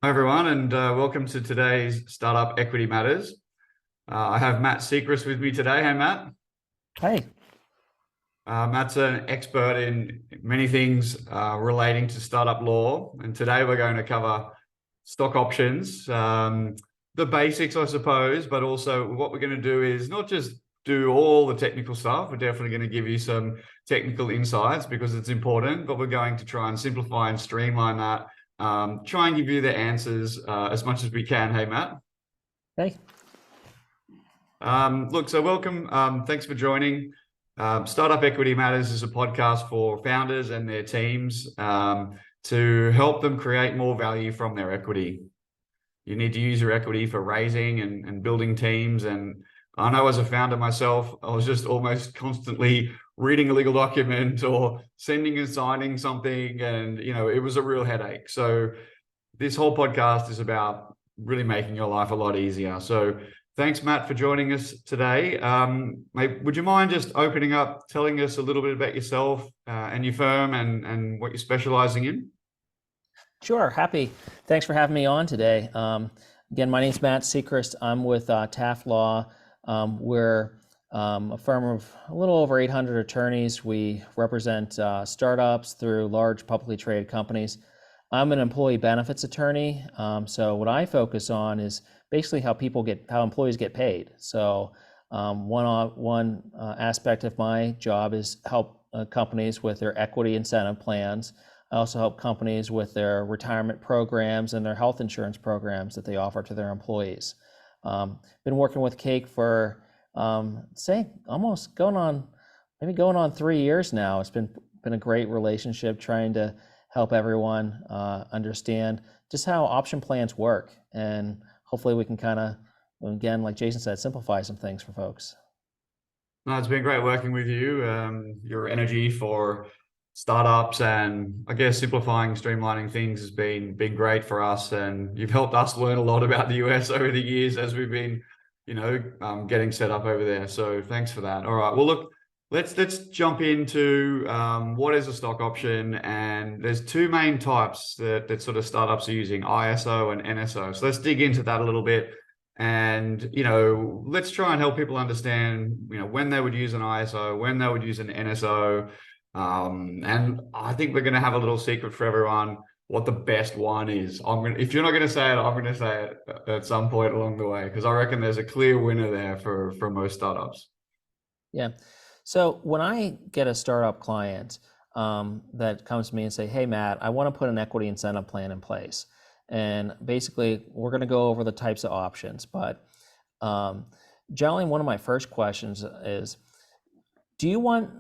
Hi everyone, and welcome to today's Startup Equity Matters. I have Matt Secrist with me today. Hey, Matt. Hey. Matt's an expert in many things relating to startup law, and today we're going to cover stock options, the basics, I suppose, but also what we're going to do is not just do all the technical stuff. We're definitely going to give you some technical insights because it's important, but we're going to try and simplify and streamline that. Try and give you the answers as much as we can. Hey, Matt. Hey. Look, so welcome. Thanks for joining. Startup Equity Matters is a podcast for founders and their teams to help them create more value from their equity. You need to use your equity for raising and building teams. And I know as a founder myself, I was just almost constantly reading a legal document or sending and signing something. And, it was a real headache. So this whole podcast is about really making your life a lot easier. So thanks, Matt, for joining us today. Mate, would you mind just opening up, telling us a little bit about yourself and your firm and what you're specializing in? Sure, happy. Thanks for having me on today. Again, my name's Matt Secrist. I'm with Taft Law. We're a firm of a little over 800 attorneys. We represent startups through large publicly traded companies. I'm an employee benefits attorney. So what I focus on is basically how employees get paid. So one aspect of my job is help companies with their equity incentive plans. I also help companies with their retirement programs and their health insurance programs that they offer to their employees. Been working with Cake for almost going on 3 years now. It's been a great relationship, trying to help everyone understand just how option plans work, and hopefully we can kind of, again, like Jason said, simplify some things for folks. No, it's been great working with you. Your energy for startups and I guess simplifying, streamlining things has been great for us, and you've helped us learn a lot about the US over the years as we've been, getting set up over there. So thanks for that. All right. Well, look, let's jump into what is a stock option, and there's two main types that sort of startups are using: ISO and NSO. So let's dig into that a little bit. And, let's try and help people understand, when they would use an ISO, when they would use an NSO. And I think we're going to have a little secret for everyone what the best one is. If you're not going to say it, I'm going to say it at some point along the way, because I reckon there's a clear winner there for most startups. Yeah. So when I get a startup client that comes to me and say, "Hey, Matt, I want to put an equity incentive plan in place," and basically we're going to go over the types of options, but generally one of my first questions is, do you want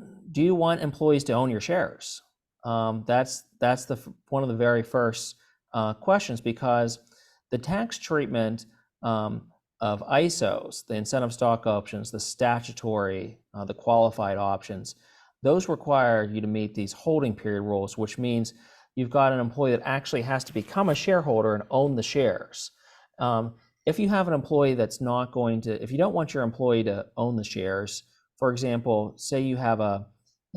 employees to own your shares? That's one of the very first questions, because the tax treatment of ISOs, the incentive stock options, the statutory, the qualified options, those require you to meet these holding period rules, which means you've got an employee that actually has to become a shareholder and own the shares. If you have an employee that's not going to, if you don't want your employee to own the shares, for example, say you have an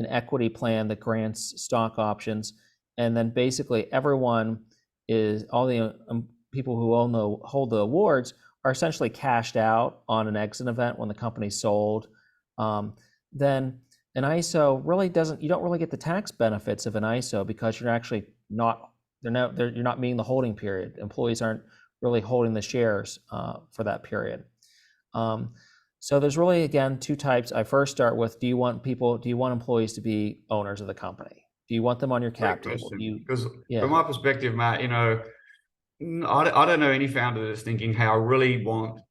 equity plan that grants stock options, and then basically all the people who hold the awards are essentially cashed out on an exit event when the company's sold, then an ISO really you don't really get the tax benefits of an ISO, because you're actually you're not meeting the holding period. Employees aren't really holding the shares for that period. So there's really, again, two types. I first start with, do you want employees to be owners of the company? Do you want them on your cap table? Because from my perspective, Matt, I don't know any founder that's thinking, hey, I really want,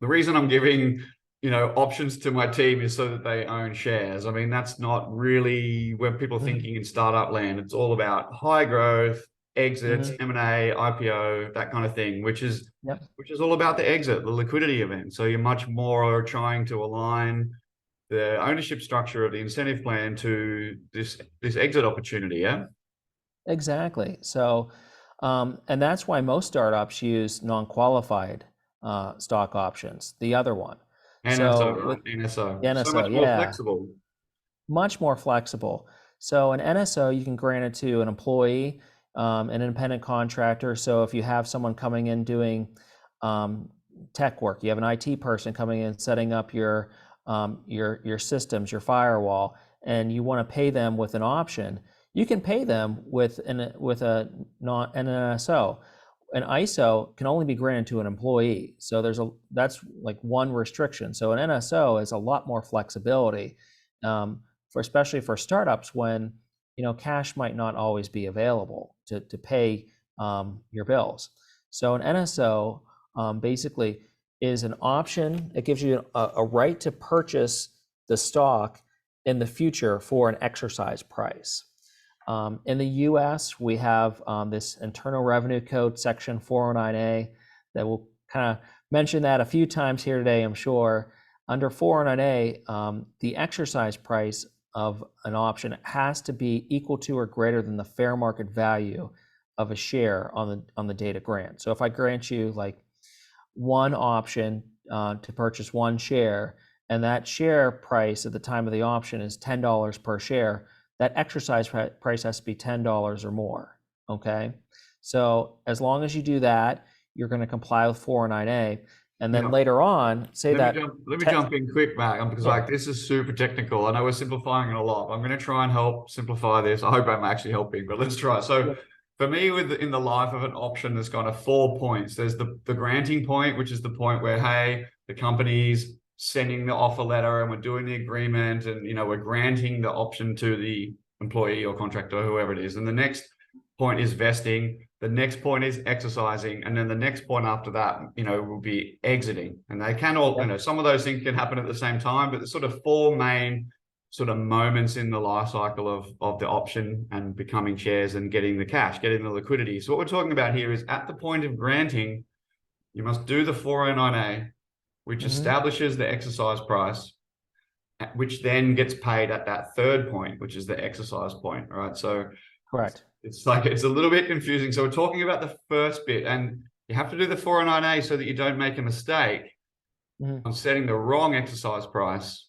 the reason I'm giving, options to my team is so that they own shares. I mean, that's not really when people are thinking in startup land. It's all about high growth, exits, M&A, IPO, that kind of thing, which is all about the exit, the liquidity event. So you're much more trying to align the ownership structure of the incentive plan to this exit opportunity. Yeah. Exactly. So, and that's why most startups use non-qualified stock options, the other one. NSO, right? NSO. NSO, so much more flexible. Much more flexible. So an NSO, you can grant it to an employee. an independent contractor. So if you have someone coming in doing tech work, you have an IT person coming in setting up your systems, your firewall, and you want to pay them with an option, you can pay them with an NSO. An ISO can only be granted to an employee. So that's like one restriction. So an NSO is a lot more flexibility, especially for startups when cash might not always be available to pay your bills. So an NSO basically is an option. It gives you a right to purchase the stock in the future for an exercise price. In the US, we have this Internal Revenue Code, Section 409A, that will kind of mention that a few times here today, I'm sure. Under 409A, the exercise price of an option has to be equal to or greater than the fair market value of a share on the date of grant. So if I grant you like one option to purchase one share, and that share price at the time of the option is $10 per share, that exercise price has to be $10 or more, okay? So as long as you do that, you're going to comply with 409A. And then later on, let me jump in quick, Matt, because like this is super technical. I know we're simplifying it a lot. I'm going to try and help simplify this. I hope I'm actually helping, but let's try. So for me, in the life of an option, there's kind of 4 points. There's the granting point, which is the point where, hey, the company's sending the offer letter and we're doing the agreement and, we're granting the option to the employee or contractor, whoever it is. And the next point is vesting. The next point is exercising. And then the next point after that, will be exiting. And they can all, some of those things can happen at the same time, but there's sort of 4 main sort of moments in the life cycle of the option and becoming shares and getting the cash, getting the liquidity. So what we're talking about here is at the point of granting, you must do the 409A, which establishes the exercise price, which then gets paid at that third point, which is the exercise point, right? So correct. It's a little bit confusing. So we're talking about the first bit, and you have to do the 409A so that you don't make a mistake on setting the wrong exercise price.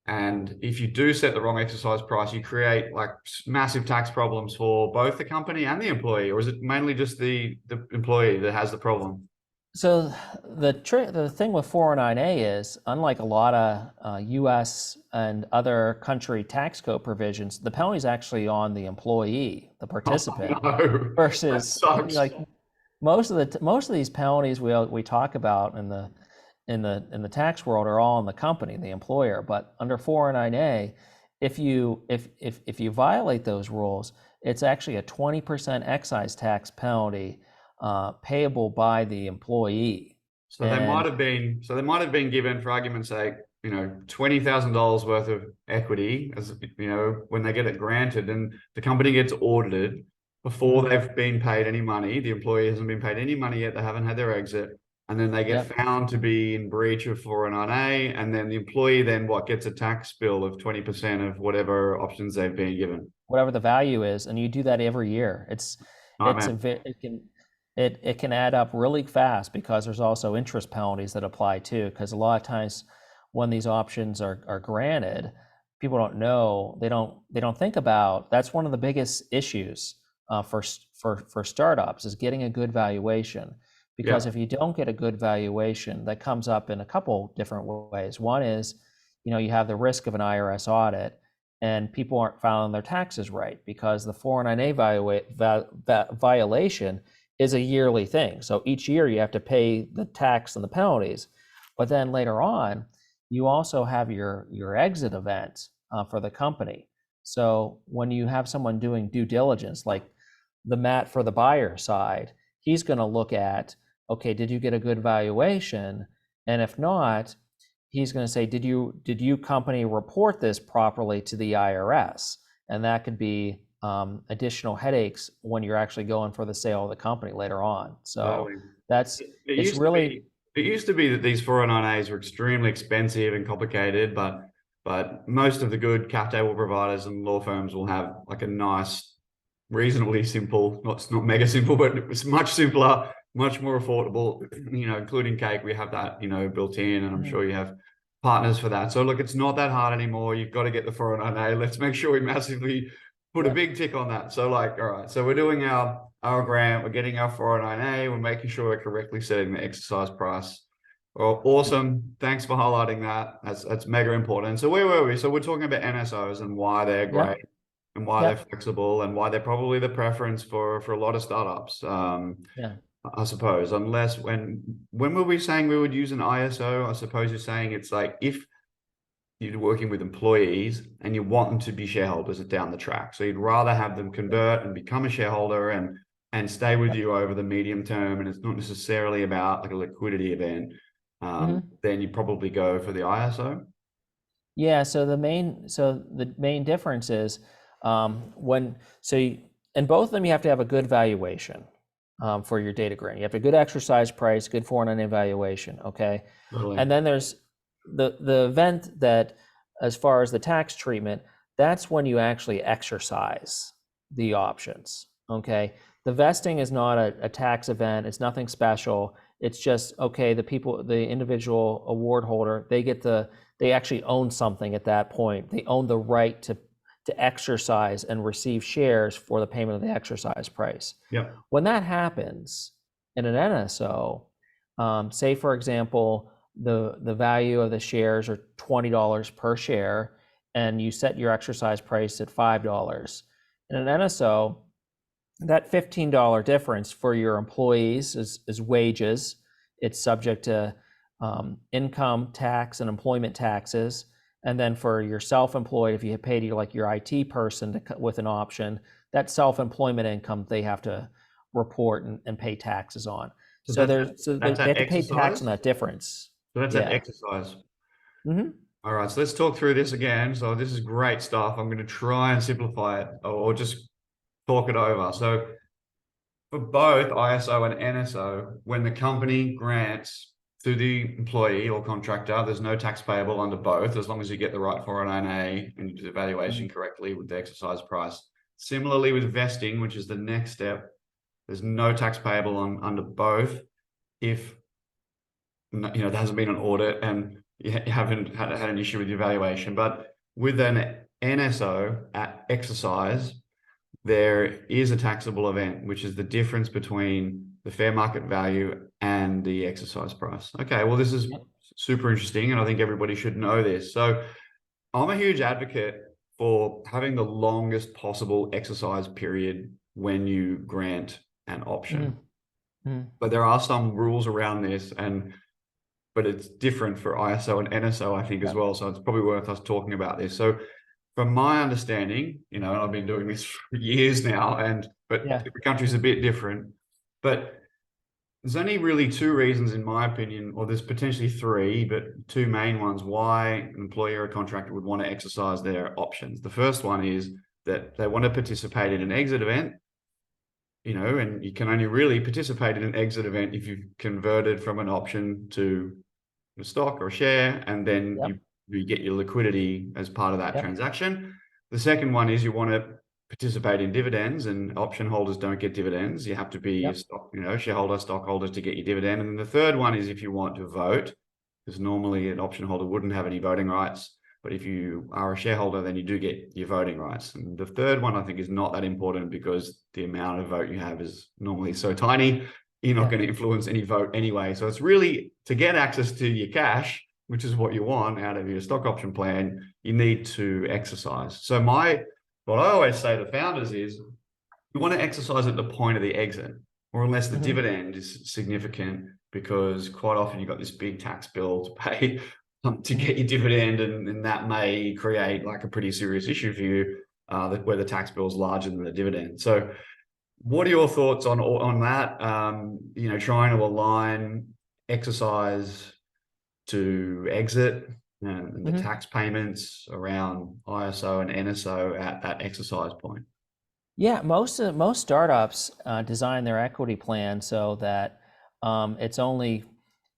And if you do set the wrong exercise price, you create like massive tax problems for both the company and the employee, or is it mainly just the employee that has the problem? So the thing with 409A is, unlike a lot of US and other country tax code provisions, the penalty is actually on the employee, the participant, versus like most of these penalties we talk about in the tax world are all on the company, the employer. But under 409A, if you violate those rules, it's actually a 20% excise tax penalty payable by the employee. So they might have been given, for argument's sake, $20,000 worth of equity, as when they get it granted, and the company gets audited before they've been paid any money. The employee hasn't been paid any money yet. They haven't had their exit, and then they get found to be in breach of 409A, and then the employee gets a tax bill of 20% of whatever options they've been given, whatever the value is, and you do that every year. It can add up really fast because there's also interest penalties that apply too. Because a lot of times when these options are granted, people don't know, they don't think about. That's one of the biggest issues for startups is getting a good valuation. Because if you don't get a good valuation, that comes up in a couple different ways. One is, you have the risk of an IRS audit, and people aren't filing their taxes right because the 409A violation is a yearly thing. So each year you have to pay the tax and the penalties. But then later on, you also have your exit event for the company. So when you have someone doing due diligence, like the Matt for the buyer side, he's going to look at, okay, did you get a good valuation? And if not, he's going to say, did you company report this properly to the IRS? And that could be additional headaches when you're actually going for the sale of the company later on. So it used to be that these 409As were extremely expensive and complicated, but most of the good cap table providers and law firms will have like a nice, reasonably simple, not mega simple, but it's much simpler, much more affordable, including Cake. We have that, built in, and I'm sure you have partners for that. So look, it's not that hard anymore. You've got to get the 409A. Let's make sure we massively put a big tick on that. So like, all right, so we're doing our grant, we're getting our 409A, we're making sure we're correctly setting the exercise price. Well, awesome. Thanks for highlighting that. That's mega important. So where were we? So we're talking about NSOs and why they're great Yep. and why they're Yep. flexible and why they're probably the preference for a lot of startups. Yeah. I suppose, unless when were we saying we would use an ISO? I suppose you're saying it's like if you're working with employees and you want them to be shareholders down the track. So you'd rather have them convert and become a shareholder and stay with you over the medium term. And it's not necessarily about like a liquidity event. Mhm. Then you probably go for the ISO. Yeah, so the main difference is in both of them you have to have a good valuation for your data grant. You have a good exercise price, good 409 valuation, okay? Totally. And then there's the event that, as far as the tax treatment, that's when you actually exercise the options, okay? The vesting is not a tax event. It's nothing special. It's just, okay, the individual award holder, they actually own something at that point. They own the right to exercise and receive shares for the payment of the exercise price. Yeah. When that happens in an NSO, say for example, the value of the shares are $20 per share, and you set your exercise price at $5. In an NSO, that $15 difference for your employees is wages. It's subject to income tax and employment taxes. And then for your self-employed, if you have paid your IT person with an option, that self-employment income they have to report and pay taxes on. So So that's they that have to pay tax exercise. on that difference. So that's that Yeah. exercise. Mm-hmm. All right, so let's talk through this again. So this is great stuff. I'm going to try and simplify it or just talk it over. So for both ISO and NSO, when the company grants to the employee or contractor, there's no tax payable under both, as long as you get the right 409A and you do the valuation correctly with the exercise price. Similarly with vesting, which is the next step, there's no tax payable under both if there hasn't been an audit and you haven't had an issue with your valuation. But with an NSO at exercise, there is a taxable event, which is the difference between the fair market value and the exercise price. Okay, well, this is super interesting, and I think everybody should know this. So I'm a huge advocate for having the longest possible exercise period when you grant an option. Mm-hmm. But there are some rules around this, but it's different for ISO and NSO, I think, as well. So it's probably worth us talking about this. So from my understanding, and I've been doing this for years now, but every country's a bit different. But there's only really two reasons, in my opinion, or there's potentially three, but two main ones why an employer or contractor would want to exercise their options. The first one is that they want to participate in an exit event, and you can only really participate in an exit event if you've converted from an option to a stock or a share, and then you get your liquidity as part of that transaction. The second one is you want to participate in dividends, and option holders don't get dividends. You have to be a stock, shareholder, stockholders to get your dividend. And then the third one is if you want to vote, because normally an option holder wouldn't have any voting rights. But if you are a shareholder, then you do get your voting rights. And the third one, I think, is not that important because the amount of vote you have is normally so tiny, you're not going to influence any vote anyway. So it's really to get access to your cash, which is what you want out of your stock option plan, you need to exercise. So what I always say to founders is you want to exercise at the point of the exit, or unless the dividend is significant, because quite often you've got this big tax bill to pay to get your dividend, and that may create like a pretty serious issue for you where the tax bill is larger than the dividend. So what are your thoughts on that? Trying to align exercise to exit and the tax payments around ISO and NSO at that exercise point. Yeah, most startups design their equity plan so that it's only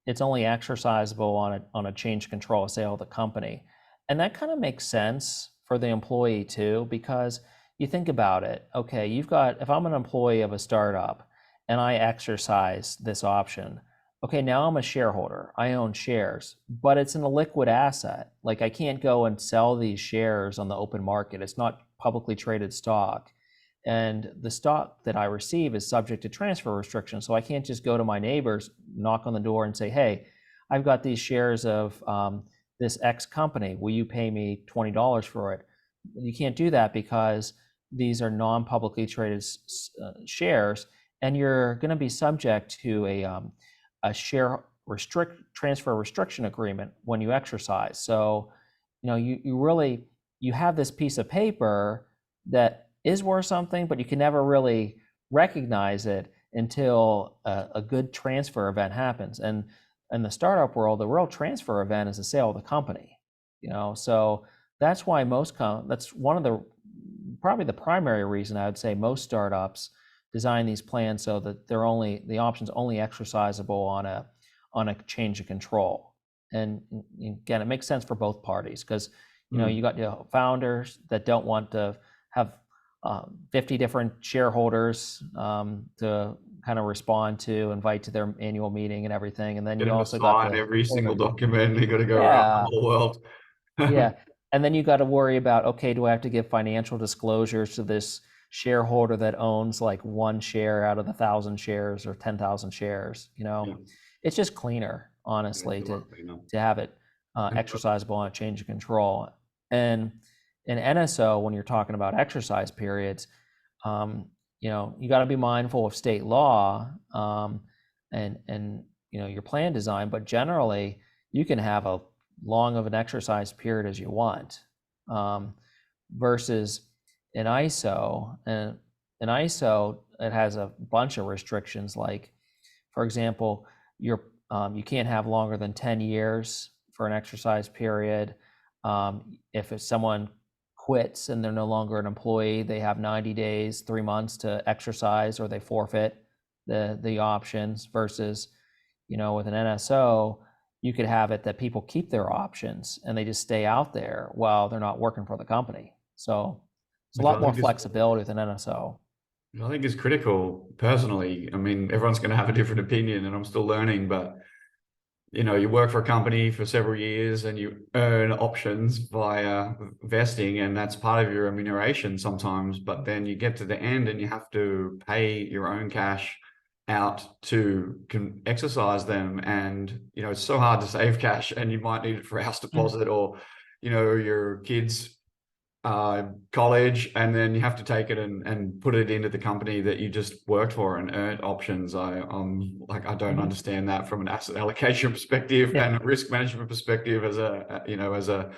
exercisable on a change control sale of the company, and that kind of makes sense for the employee too, because you think about it. Okay, if I'm an employee of a startup and I exercise this option, okay, now I'm a shareholder. I own shares, but it's an illiquid asset. Like I can't go and sell these shares on the open market. It's not publicly traded stock. And the stock that I receive is subject to transfer restrictions. So I can't just go to my neighbors, knock on the door and say, hey, I've got these shares of this X company. Will you pay me $20 for it? You can't do that because these are non-publicly traded shares, and you're going to be subject to a share transfer restriction agreement when you exercise. So, you have this piece of paper that is worth something, but you can never really recognize it until a good transfer event happens. And in the startup world, the real transfer event is the sale of the company. So that's why that's one of probably the primary reason I would say most startups design these plans so that the option's only exercisable on a change of control. And again, it makes sense for both parties because you got your founders that don't want to have 50 different shareholders to kind of respond to, invite to their annual meeting and everything. And then Get you them to also got sign every single document. You got to go around the yeah, whole world. yeah. And then you got to worry about, okay, do I have to give financial disclosures to this shareholder that owns like one share out of the 1,000 shares or 10,000 shares? Yeah. It's just cleaner, honestly, to have it exercisable on a change of control. And in NSO, when you're talking about exercise periods, you got to be mindful of state law and your plan design, but generally you can have a long of an exercise period as you want, versus in ISO. And in ISO, it has a bunch of restrictions. Like, for example, you can't have longer than 10 years for an exercise period. If someone quits and they're no longer an employee, they have 90 days, 3 months to exercise, or they forfeit the options. Versus, with an NSO, you could have it that people keep their options and they just stay out there while they're not working for the company. So it's a lot more flexibility with an NSO. I think is critical personally. I mean, everyone's going to have a different opinion and I'm still learning, but you work for a company for several years and you earn options via vesting, and that's part of your remuneration sometimes, but then you get to the end and you have to pay your own cash out to exercise them. And it's so hard to save cash, and you might need it for house deposit or your kids college, and then you have to take it and put it into the company that you just worked for and earned options. I don't understand that from an asset allocation perspective and a risk management perspective as a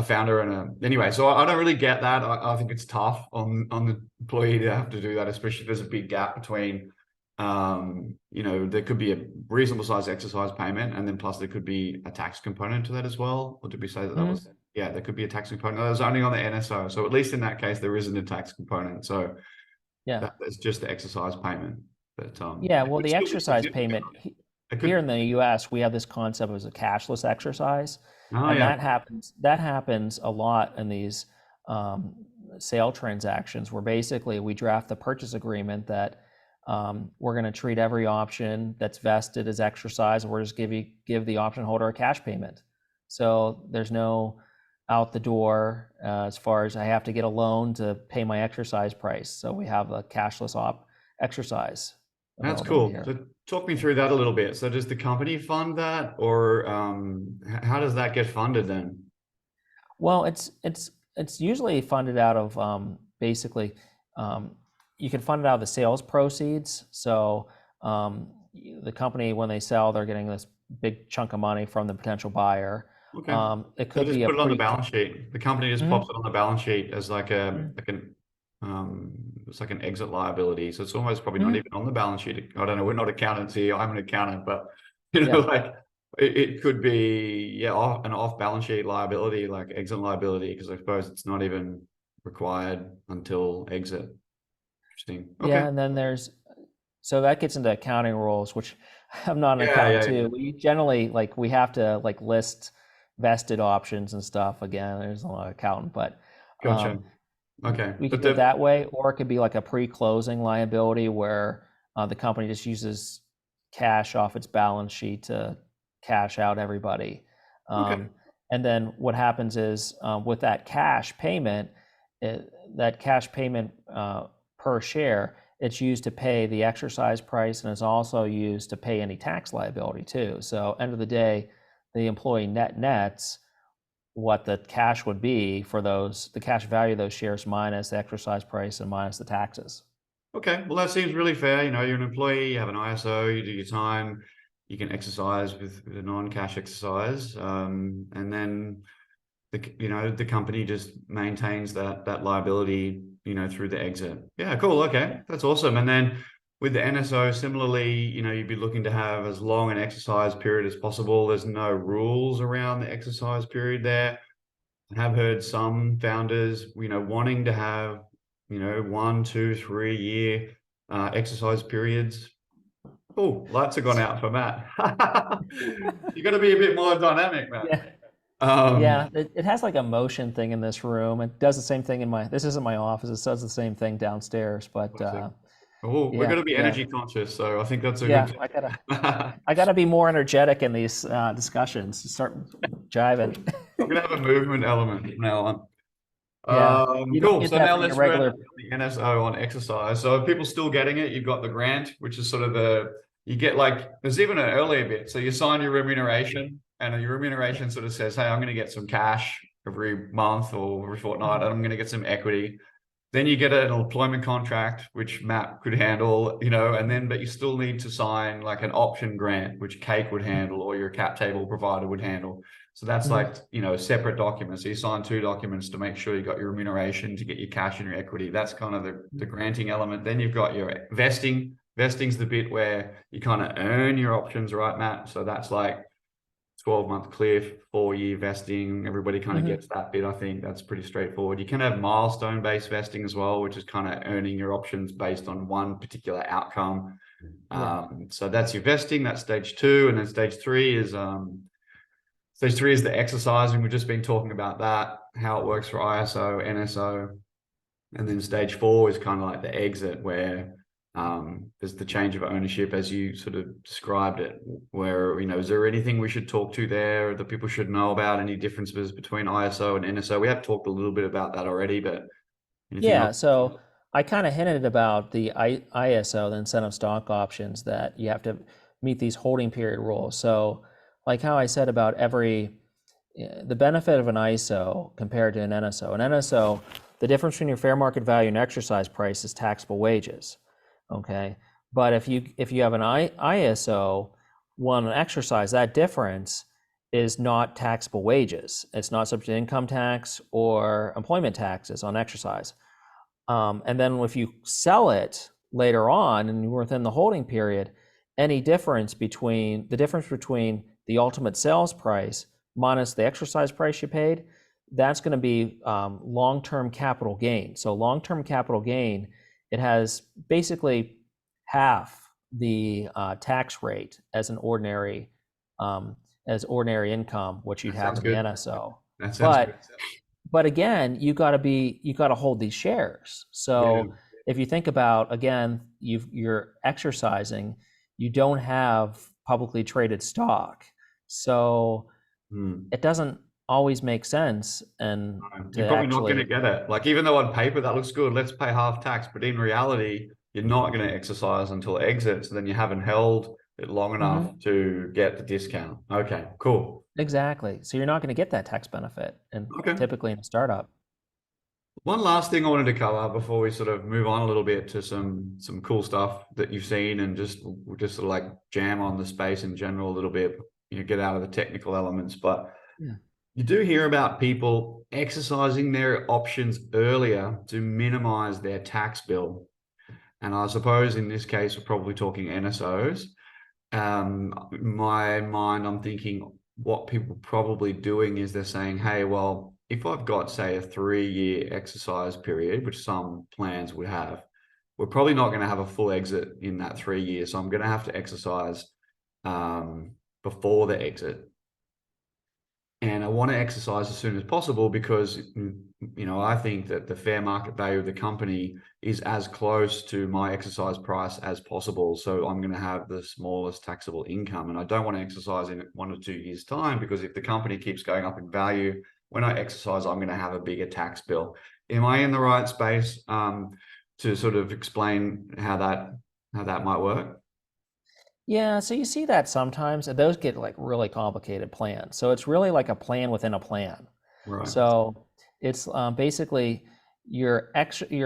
founder anyway. So I don't really get that. I think it's tough on the employee to have to do that, especially if there's a big gap between there could be a reasonable size exercise payment, and then plus there could be a tax component to that as well. Or did we say that was, there could be a tax component. That was only on the NSO. So at least in that case, there isn't a tax component. So that's just the exercise payment. But the exercise payment here in the US, we have this concept as a cashless exercise. That happens a lot in these sale transactions, where basically we draft the purchase agreement that we're going to treat every option that's vested as exercise, and we're just give the option holder a cash payment. So there's no out the door as far as I have to get a loan to pay my exercise price. So we have a cashless exercise. That's cool. Here. So talk me through that a little bit. So does the company fund that, or how does that get funded then? Well, it's usually funded out of basically. You can fund it out of the sales proceeds. So the company, when they sell, they're getting this big chunk of money from the potential buyer. Okay. It could just be put it on the balance sheet. The company just pops it on the balance sheet as like it's like an exit liability. So it's almost probably not even on the balance sheet. I don't know. We're not accountants here. I'm an accountant, but like it could be an off balance sheet liability, like exit liability, because I suppose it's not even required until exit. Interesting. Okay. Yeah, and then so that gets into accounting rules, which I'm not an accountant too. We generally we have to list vested options and stuff. Again, there's a lot of accountant, but gotcha. Okay. We could do it that way, or it could be like a pre-closing liability where the company just uses cash off its balance sheet to cash out everybody. And then what happens is with that cash payment, that cash payment per share, it's used to pay the exercise price, and it's also used to pay any tax liability too. So end of the day, the employee nets what the cash would be for the cash value of those shares minus the exercise price and minus the taxes. Okay, well, that seems really fair. You're an employee, you have an ISO, you do your time, you can exercise with a non-cash exercise, and then the company just maintains that liability, through the exit. Yeah, cool. Okay, that's awesome. And then with the NSO, similarly, you'd be looking to have as long an exercise period as possible. There's no rules around the exercise period there. I have heard some founders, wanting to have 1, 2, 3 year exercise periods. Oh, lights have gone out for Matt. You got to be a bit more dynamic, Matt. Yeah. Yeah, it has like a motion thing in this room. It does the same thing this isn't my office. It does the same thing downstairs, but we're going to be yeah. energy conscious, so I think that's a Yeah, good I gotta be more energetic in these discussions. Start jiving. We're going to have a movement element from now on. Yeah, you don't Cool. get So that now from your let's run regular. the NSO on exercise. So if people still getting it, you've got the grant, which is sort of you get there's even an earlier bit. So you sign your remuneration, and your remuneration sort of says, hey, I'm going to get some cash every month or every fortnight, and I'm going to get some equity. Then you get an employment contract, which Matt could handle, but you still need to sign like an option grant, which Cake would handle or your cap table provider would handle. So that's separate documents. So you sign 2 documents to make sure you got your remuneration, to get your cash and your equity. That's kind of the granting element. Then you've got your vesting. Vesting's the bit where you kind of earn your options, right, Matt? So that's like 12-month cliff, 4-year vesting. Everybody kind of gets that bit. I think that's pretty straightforward. You can have milestone-based vesting as well, which is kind of earning your options based on one particular outcome. So that's your vesting. That's stage 2, and then stage 3 is the exercising. We've just been talking about that, how it works for ISO, NSO, and then stage 4 is kind of like the exit, where there's the change of ownership as you sort of described it, where, is there anything we should talk to there that people should know about, any differences between ISO and NSO? We have talked a little bit about that already, but anything else? So I kind of hinted about the ISO, the incentive stock options, that you have to meet these holding period rules. So like how I said about the benefit of an ISO compared to an NSO. An NSO, the difference between your fair market value and exercise price is taxable wages. Okay, but if you have an ISO, one exercise, that difference is not taxable wages. It's not subject to income tax or employment taxes on exercise. And then if you sell it later on and you're within the holding period, any difference between the ultimate sales price minus the exercise price you paid, that's going to be long-term capital gain. So long-term capital gain, it has basically half the tax rate as an ordinary income, which you'd have in the NSO. That sounds good. But again, you got to hold these shares. So if you think about, again, you're exercising, you don't have publicly traded stock, so it doesn't always make sense. And you're probably not going to get it. Like, even though on paper that looks good, let's pay half tax, but in reality, you're not going to exercise until exit. So then you haven't held it long enough to get the discount. Okay, cool. Exactly. So you're not going to get that tax benefit, and typically in a startup. One last thing I wanted to cover before we sort of move on a little bit to some cool stuff that you've seen, and just sort of like jam on the space in general a little bit, get out of the technical elements. But you do hear about people exercising their options earlier to minimize their tax bill. And I suppose in this case, we're probably talking NSOs. In my mind, I'm thinking what people are probably doing is they're saying, hey, well, if I've got, say, a 3-year exercise period, which some plans would have, we're probably not going to have a full exit in that 3 years. So I'm going to have to exercise before the exit. And I want to exercise as soon as possible because, I think that the fair market value of the company is as close to my exercise price as possible. So I'm going to have the smallest taxable income. And I don't want to exercise in 1 or 2 years' time, because if the company keeps going up in value, when I exercise, I'm going to have a bigger tax bill. Am I in the right space to sort of explain how that might work? Yeah, so you see that sometimes, and those get like really complicated plans. So it's really like a plan within a plan. Right. So it's basically you're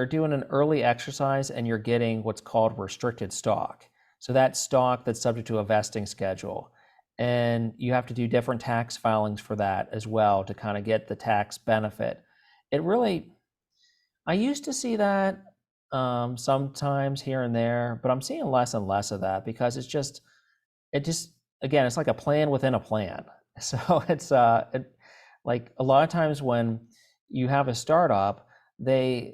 doing an early exercise and you're getting what's called restricted stock. So that's stock that's subject to a vesting schedule. And you have to do different tax filings for that as well to kind of get the tax benefit. It really, I used to see that sometimes here and there, but I'm seeing less and less of that because it just, again, it's like a plan within a plan. So it's like a lot of times when you have a startup, they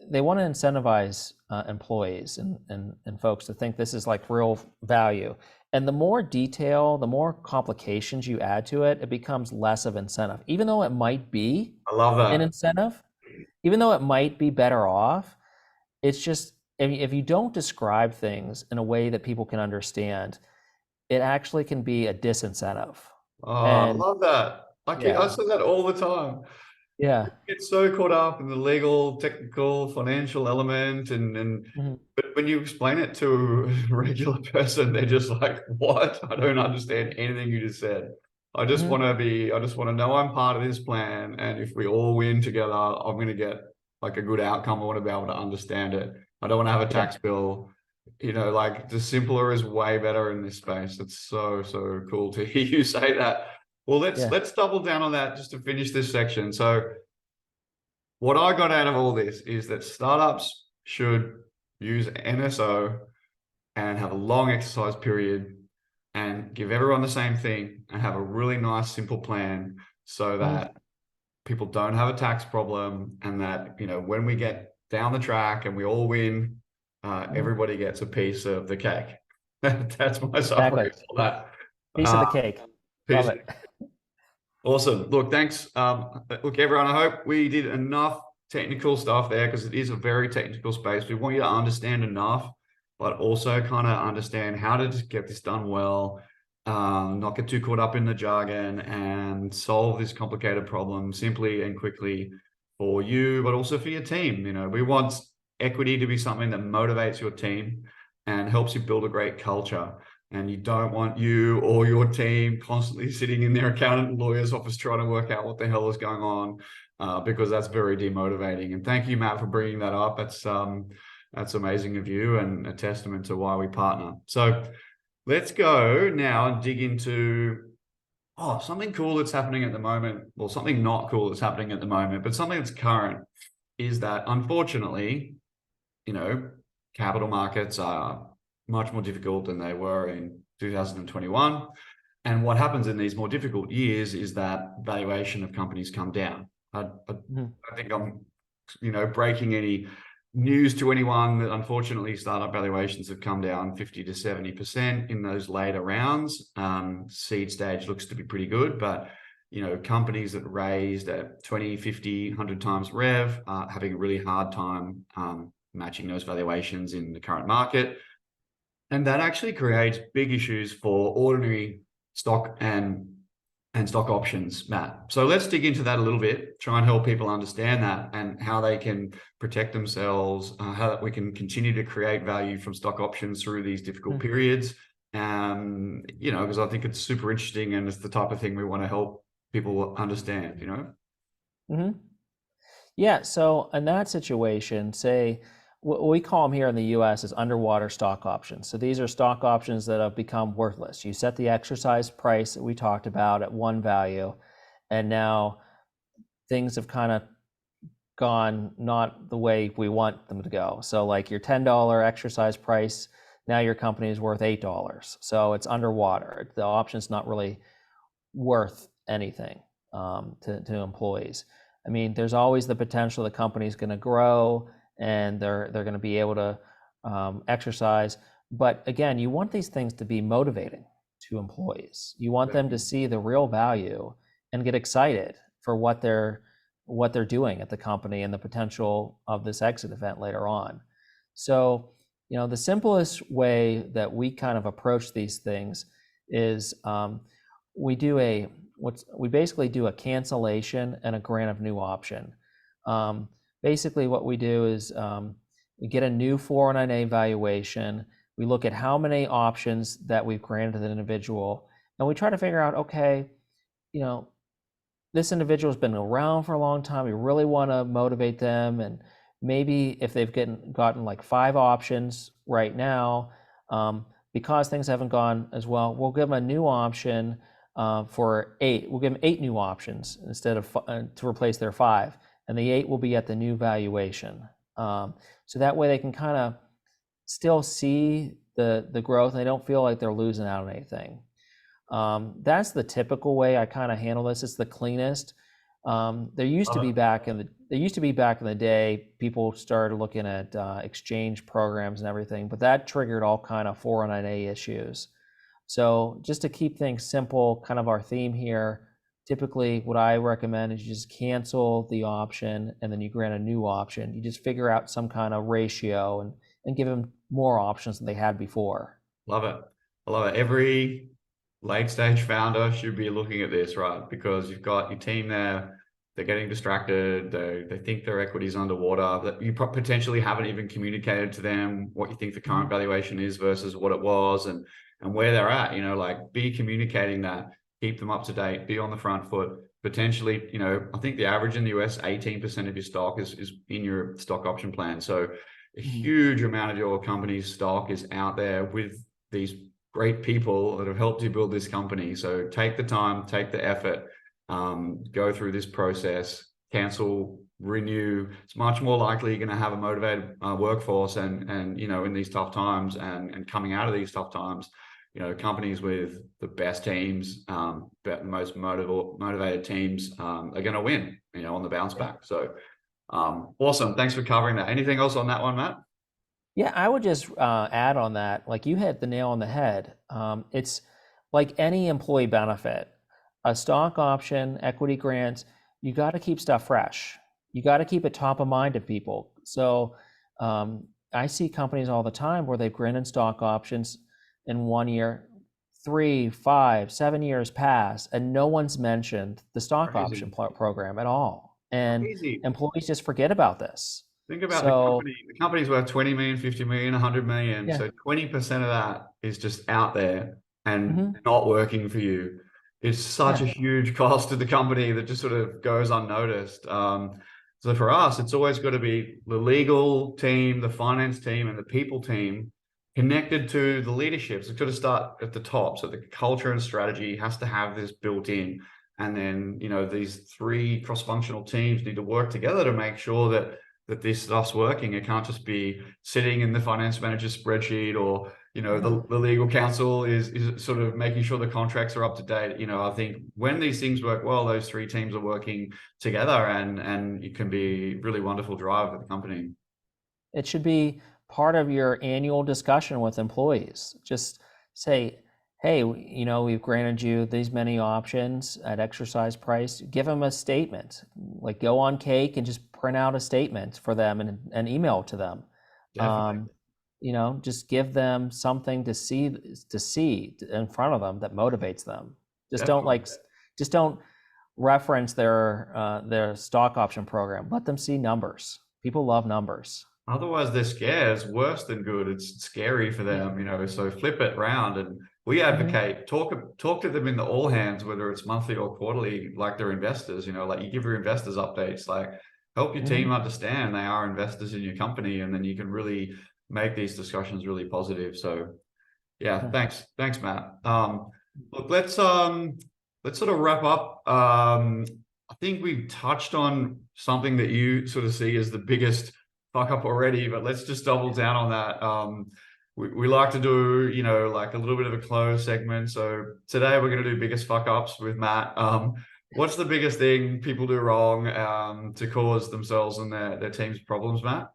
want to incentivize employees and folks to think this is like real value. And the more detail, the more complications you add to it, it becomes less of incentive. Even though it might be I love an that. incentive, even though it might be better off, it's just if you don't describe things in a way that people can understand, it actually can be a disincentive. Oh, I And love that. I yeah, say that all the time. yeah, Get so caught up in the legal, technical, financial element, and mhm, but when you explain it to a regular person, they're just like, "What? I don't understand anything you just said. mhm, I just want to know I'm part of this plan, and if we all win together, I'm going to get like a good outcome. I want to be able to understand it. I don't want to have a yeah, tax bill. Like the simpler is way better in this space. It's so cool to hear you say that. Well, let's yeah, let's double down on that just to finish this section. So what I got out of all this is that startups should use NSO and have a long exercise period and give everyone the same thing and have a really nice, simple plan so mhm, that people don't have a tax problem and that, when we get down the track and we all win, mhm. everybody gets a piece of the cake. That's my summary Exactly. of all that. Piece of Uh, the cake. Love piece it. Awesome. Look, thanks. Look, everyone, I hope we did enough technical stuff there because it is a very technical space. We want you to understand enough, but also kind of understand how to just get this done well, not get too caught up in the jargon and solve this complicated problem simply and quickly for you, but also for your team. We want equity to be something that motivates your team and helps you build a great culture. And you don't want you or your team constantly sitting in their accountant and lawyer's office trying to work out what the hell is going on, because that's very demotivating. And thank you, Matt, for bringing that up. That's amazing of you and a testament to why we partner. So let's go now and dig into something cool that's happening at the moment. Well, something not cool that's happening at the moment, but something that's current is that unfortunately, you know, capital markets are much more difficult than they were in 2021. And what happens in these more difficult years is that valuation of companies come down. I Mhm, don't think I'm, breaking any news to anyone that unfortunately startup valuations have come down 50 to 70% in those later rounds. Seed stage looks to be pretty good, but companies that raised at 20, 50, 100 times rev are having a really hard time matching those valuations in the current market. And that actually creates big issues for ordinary stock and stock options, Matt. So let's dig into that a little bit, try and help people understand that and how they can protect themselves, how we can continue to create value from stock options through these difficult mhm, periods. Because I think it's super interesting and it's the type of thing we want to help people understand. mhm. Yeah, so in that situation, say what we call them here in the US is underwater stock options. So these are stock options that have become worthless. You set the exercise price that we talked about at one value, and now things have kind of gone not the way we want them to go. So like your $10 exercise price, now your company is worth $8. So it's underwater. The option's not really worth anything to employees. I mean, there's always the potential the company's going to grow and they're going to be able to exercise. But again, you want these things to be motivating to employees. You want them to see the real value and get excited for what they're doing at the company and the potential of this exit event later on. So, the simplest way that we kind of approach these things is we basically do a cancellation and a grant of new option. basically what we do is we get a new 409A valuation. We look at how many options that we've granted the individual, and we try to figure out, okay, you know, this individual's been around for a long time. We really want to motivate them, and maybe if they've gotten like 5 options right now, because things haven't gone as well, we'll give them a new option for 8. We'll give them 8 new options instead of to replace their 5, and the 8 will be at the new valuation. So that way they can kind of still see the growth, and they don't feel like they're losing out on anything. That's the typical way I kind of handle this. It's the cleanest. There used to be back in the day, people started looking at exchange programs and everything, but that triggered all kind of 409A issues. So just to keep things simple, kind of our theme here, typically what I recommend is you just cancel the option and then you grant a new option. You just figure out some kind of ratio and give them more options than they had before. Love it. I love it. Every late stage founder should be looking at this, right? Because you've got your team there, they're getting distracted, they think their equity's underwater, that you potentially haven't even communicated to them what you think the current valuation is versus what it was and where they're at, like be communicating that, keep them up to date, be on the front foot. Potentially, I think the average in the US, 18% of your stock is in your stock option plan. So a huge amount of your company's stock is out there with these great people that have helped you build this company. So take the time, take the effort, go through this process, cancel, renew. It's much more likely you're going to have a motivated workforce and in these tough times and coming out of these tough times, companies with the best teams, most motivated teams are going to win, on the bounce back. So awesome. Thanks for covering that. Anything else on that one, Matt? Yeah, I would just add on that, like you hit the nail on the head. It's like any employee benefit, a stock option, equity grants, you got to keep stuff fresh. You got to keep it top of mind to people. So I see companies all the time where they've granted stock options in 1 year, 3, 5, 7 years pass, and no one's mentioned the stock option program at all. And employees just forget about this. Think about the company's worth 20 million, 50 million, 100 million. Yeah. So 20% of that is just out there and not working for you. It's such a huge cost to the company that just sort of goes unnoticed. So for us, it's always got to be the legal team, the finance team, and the people team connected to the leadership. So it's got to start at the top. So the culture and strategy has to have this built in. And then, these 3 cross-functional teams need to work together to make sure that this stuff's working. It can't just be sitting in the finance manager's spreadsheet or, the legal counsel is sort of making sure the contracts are up to date. I think when these things work well, those 3 teams are working together and it can be really wonderful drive for the company. It should be part of your annual discussion with employees. Just say, hey, we've granted you these many options at exercise price. Give them a statement, like go on Cake and just print out a statement for them and email it to them. Definitely. Just give them something to see in front of them that motivates them. Just don't reference their stock option program. Let them see numbers. People love numbers. Otherwise, they're scared. It's worse than good. It's scary for them, so flip it around. And we advocate, talk to them in the all hands, whether it's monthly or quarterly, like they're investors, like you give your investors updates, like help your team understand they are investors in your company. And then you can really make these discussions really positive. So yeah, thanks, Matt. Look, let's sort of wrap up. I think we've touched on something that you sort of see as the biggest fuck up already, but let's just double down on that. We like to do, like a little bit of a closed segment. So today we're going to do biggest fuck ups with Matt. What's the biggest thing people do wrong to cause themselves and their team's problems, Matt?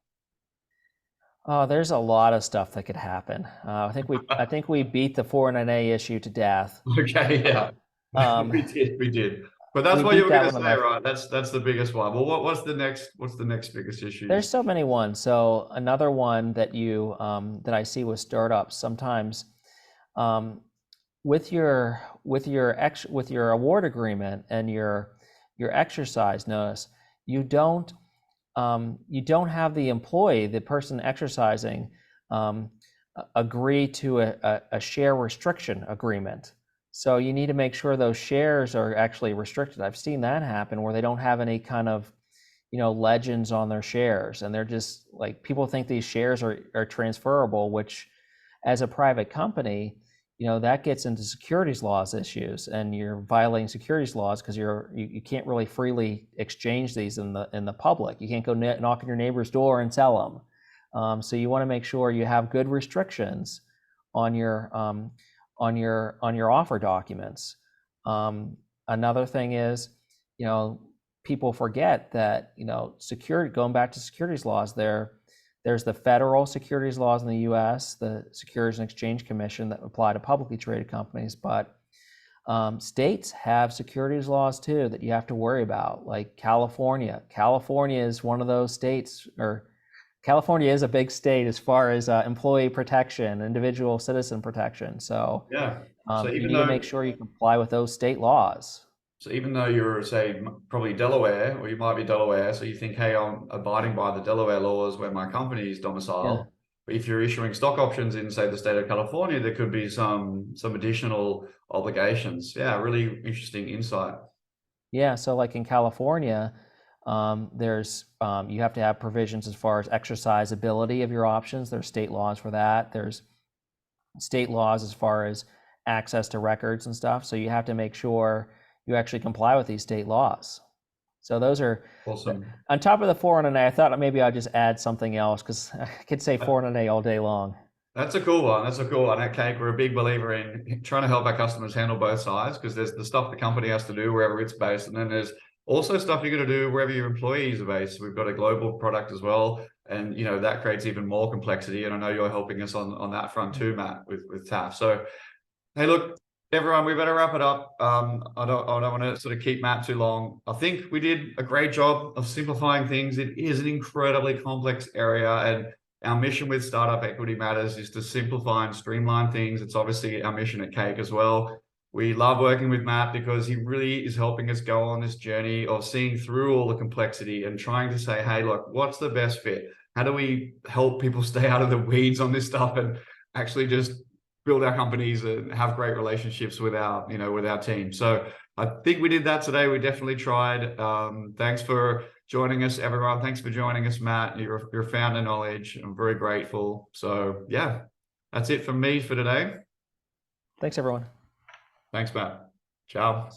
Oh, there's a lot of stuff that could happen. I think we beat the 409A issue to death. Okay, yeah, we did. But that's what you were going to say, right? That's the biggest one. Well, what's the next biggest issue? There's so many ones. So another one that that I see with startups sometimes, with your award agreement and your exercise notice, you don't you don't have the employee, the person exercising, agree to a share restriction agreement. So you need to make sure those shares are actually restricted. I've seen that happen where they don't have any kind of, legends on their shares, and they're just like, people think these shares are transferable, which as a private company, that gets into securities laws issues, and you're violating securities laws because you can't really freely exchange these in the public. You can't go knock on your neighbor's door and sell them. So you want to make sure you have good restrictions on your offer documents. Another thing is, people forget that, going back to securities laws, there's the federal securities laws in the US, the Securities and Exchange Commission, that apply to publicly traded companies, but states have securities laws too that you have to worry about, like California. California is one of those states, or California is a big state as far as employee protection, individual citizen protection. So Yeah. So you even need to make sure you comply with those state laws. you're, say, probably Delaware, or you might be Delaware, so you think, hey, I'm abiding by the Delaware laws where my company is Yeah. domiciled. But if you're issuing stock options in, say, the state of California, there could be some additional obligations. Yeah, really interesting insight. Yeah, so like in California, there's you have to have provisions as far as exercisability of your options. There's state laws for that. There's state laws as far as access to records and stuff. So you have to make sure you actually comply with these state laws. So those are Awesome. on top of the 400A. I thought maybe I'd just add something else because I could say 400A all day long. That's a cool one. That's a cool one. At Cake, we're a big believer in trying to help our customers handle both sides, because there's the stuff the company has to do wherever it's based, and then there's also stuff you're going to do wherever your employees are based. We've got a global product as well, and that creates even more complexity. And I know you're helping us on that front too, Matt, with Taft. So, hey, look, everyone, we better wrap it up. I don't want to sort of keep Matt too long. I think we did a great job of simplifying things. It is an incredibly complex area, and our mission with Startup Equity Matters is to simplify and streamline things. It's obviously our mission at Cake as well. We love working with Matt because he really is helping us go on this journey of seeing through all the complexity and trying to say, hey, look, what's the best fit? How do we help people stay out of the weeds on this stuff and actually just build our companies and have great relationships with our team? So I think we did that today. We definitely tried. Thanks for joining us, everyone. Thanks for joining us, Matt. You're a founder of knowledge. I'm very grateful. So yeah, that's it from me for today. Thanks, everyone. Thanks, Matt. Ciao.